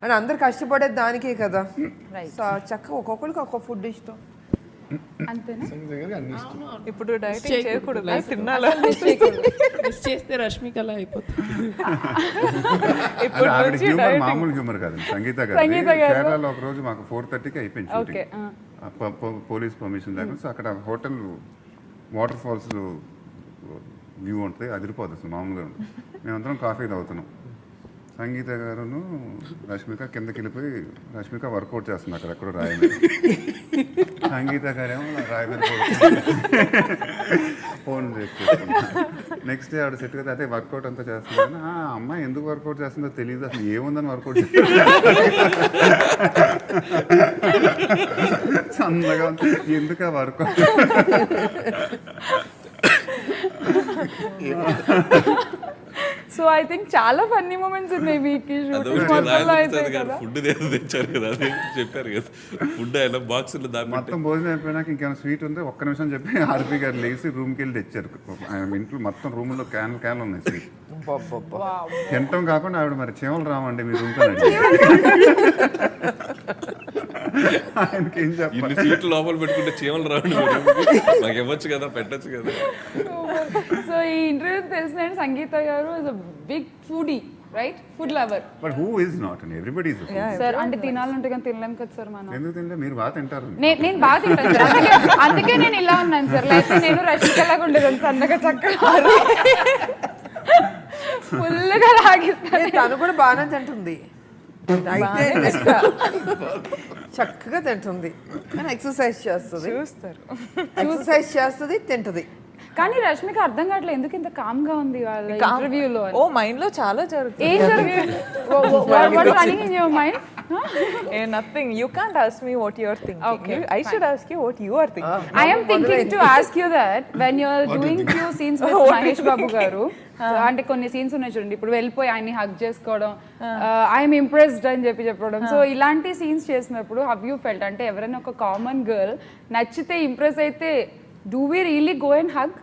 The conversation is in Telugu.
అండ్ అందరు కష్టపడేది దానికే కదా. చక్కగా ఒక్కొక్కరికి ఒక్కొక్క ఫుడ్ ఇష్టం అంతేనా? ఇప్పుడు డైటింగ్ చేయకూడదు, తినాలి. మిస్ చేస్తే రష్మిక అలా అయిపోతుంది. మామూలు హ్యూమర్ కాదు. సంగీత గారు కేరళలో ఒక రోజు మాకు 4:30కి అయిపోయింది షూటింగ్, పోలీస్ పర్మిషన్ లేకుండా. సో అక్కడ హోటల్ వాటర్ ఫాల్స్ వ్యూ ఉంటుంది, అదిరిపోతుంది అసలు మామూలుగా. మేమందరం కాఫీ తాగుతున్నాం. సంగీత గారును రష్మిక కిందకి వెళ్ళిపోయి, రష్మిక వర్కౌట్ చేస్తుంది అక్కడెక్కడో రాయి మీద. సంగీత గారేమో రాయి మీద ఫోన్ నెక్స్ట్ డే ఆవిడ సెట్ కదా, అదే వర్కౌట్ అంతా చేస్తుంది. అమ్మాయి ఎందుకు వర్కౌట్ చేస్తుందో తెలియదు, అసలు ఏముందని వర్కౌట్ చేస్తుంది, చందగా ఎందుకు వర్కౌట్. సో ఐ థింక్ చాలా ఫన్నీ మూమెంట్స్ ఉన్నాయి మీకు షూటింగ్ మొత్తంలో అయితే కదా. ఫుడ్ తెచ్చారు కదా, అదే చెప్పారు కదా, ఫుడ్ అయినా బాక్సులు మొత్తం భోజనం అయిపోయినాక ఇంకేమైనా స్వీట్ ఉంటే ఒక్క నిమిషం చెప్పి ఆర్పి గారు లేచి రూమ్కి వెళ్ళి తెచ్చారు. ఇంట్లో మొత్తం రూమ్లో క్యాన్లు ఉన్నాయి స్వీట్. తింటాం కాకుండా ఆవిడ మరి చీమలు రావండి మీ రూమ్ ఆయనకి ఏం చెప్పాలి, స్వీట్ లోపల పెట్టుకుంటే చీమలు రావండి మాకు ఇవ్వచ్చు కదా, పెట్టచ్చు కదా. సో ఈ ఇంటర్వ్యూ తెలిసిన సంగీత గారు is a big foodie, right? Food lover. But who is not, and everybody is. Sir అంటే తినాలంటే కానీ తినలేం కదా సార్ మనం. ఎందుకు తింటే మీరు బాగా తింటారు. నేను బాగా తింటాను సార్, అందుకే నేను ఇలా ఉన్నాను సార్. లేకపోతే నేను రష్మికలాగా ఉండేదాన్ని, సన్నగా చక్కగా ఫుల్గా లాగిస్తాను. తను కూడా బాగానే తింటుంది, చక్కగా తింటుంది, కానీ ఎక్సర్సైజ్ చేస్తుంది, చూస్తారు, ఎక్సర్సైజ్ చేస్తుంది, తింటుంది. కానీ రష్మిక అర్థం కావట్లేదు ఎందుకు ఇంత కామ్ గా ఉంది వాళ్ళ ఇంటర్వ్యూలో. ఓ మైండ్ లో చాలా జరుగుతుంది. ఏం జరుగుతుంది? What running in your mind? Nothing. You can't ask me what you're thinking. Okay, I should ask you what you are thinking. I am thinking to ask you that when you're doing few scenes with Mahesh Babu garu, అంటే కొన్ని సీన్స్ ఉన్నాయి చూడండి, ఇప్పుడు వెళ్ళిపోయి ఆయన్ని హగ్ చేసుకోవడం, ఐఎమ్ ఇంప్రెస్డ్ అని చెప్పడం. సో ఇలాంటి సీన్స్ చేసినప్పుడు హౌ యూ ఫెల్ట్? అంటే ఎవరైనా ఒక కామన్ గర్ల్ నచ్చితే ఇంప్రెస్ అయితే, do we really go and hug?